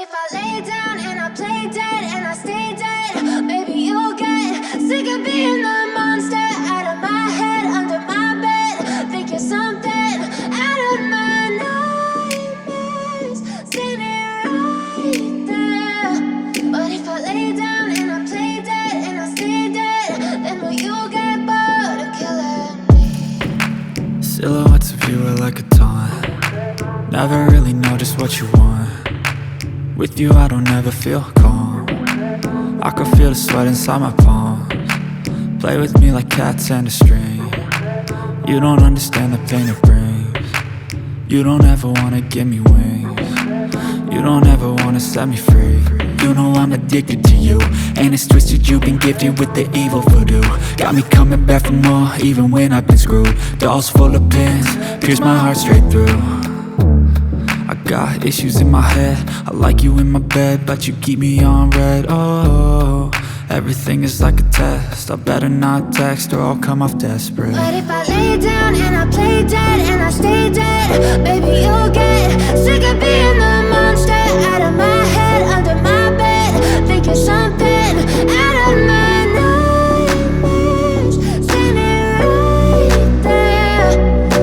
if I lay down and I play dead and I stay dead, maybe you'll get sick of being the monster out of my head, under my bed. Think you're something out of my nightmares, standing right there. But if I lay down and I play dead and I stay dead, then will you get bored of killing me? Silhouettes of you are like a taunt. Never really know just what you want. With you I don't ever feel calm. I can feel the sweat inside my palms. Play with me like cats and a string. You don't understand the pain it brings. You don't ever wanna give me wings. You don't ever wanna set me free. You know I'm addicted to you, and it's twisted, you've been gifted with the evil voodoo. Got me coming back for more, even when I've been screwed. Dolls full of pins, pierce my heart straight through. I got issues in my head, I like you in my bed, but you keep me on red. Oh, everything is like a test, I better not text or I'll come off desperate. But if I lay down and I play dead and I stay dead, baby you'll get sick of being the monster out of my head, under my bed. Think you're something out of my nightmares, standing right there.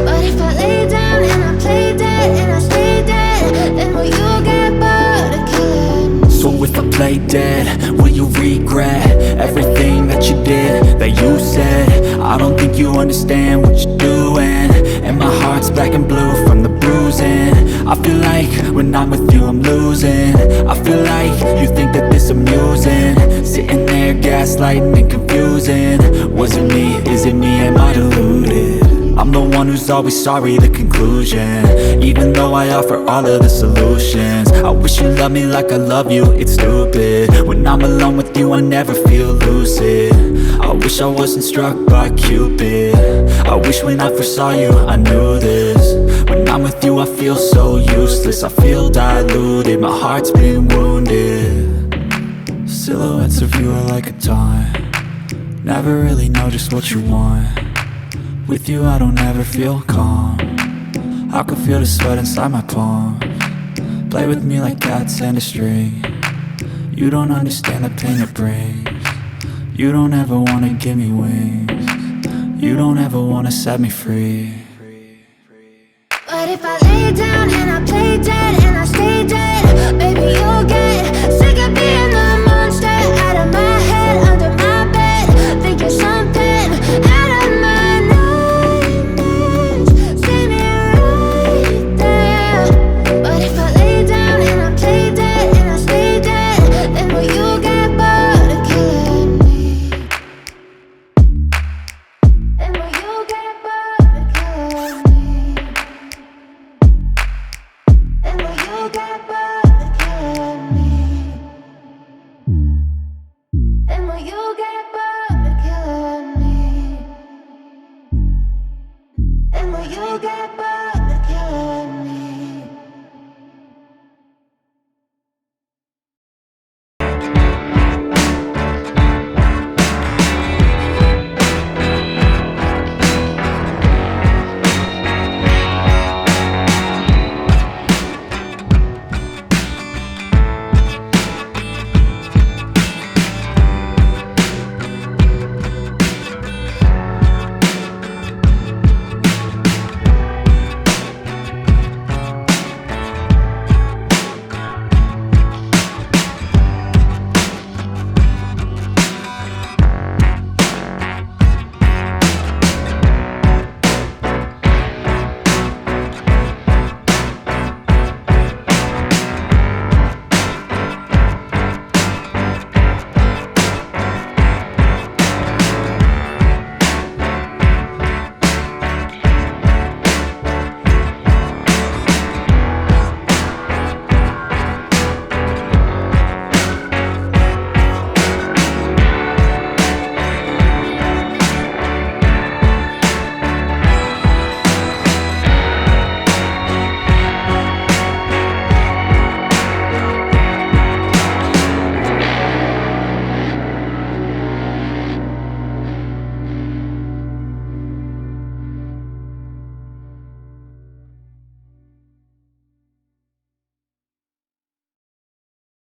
But if I lay down and I play dead and I stay dead, then will you get bored of killing me? So if I play dead, will you regret everything that you did, that you said? I don't think you understand what you're doing, and my heart's black and blue from the bruising. I feel like when I'm with you I'm losing. I feel like you think that this amusing, sitting there gaslighting and confusing. Was it me? Is it me? Am I deluded? I'm the one who's always sorry, the conclusion, even though I offer all of the solutions. I wish you loved me like I love you, it's stupid. When I'm alone with you I never feel lucid. I wish I wasn't struck by Cupid. I wish when I first saw you I knew this. When I'm with you I feel so useless, I feel diluted, my heart's been wounded. Silhouettes of you are like a taunt. Never really know just what you want. With you I don't ever feel calm. I can feel the sweat inside my palms. Play with me like cats and a string. You don't understand the pain it brings. You don't ever wanna give me wings. You don't ever wanna set me free. But if I lay down and I play dead and I stay dead,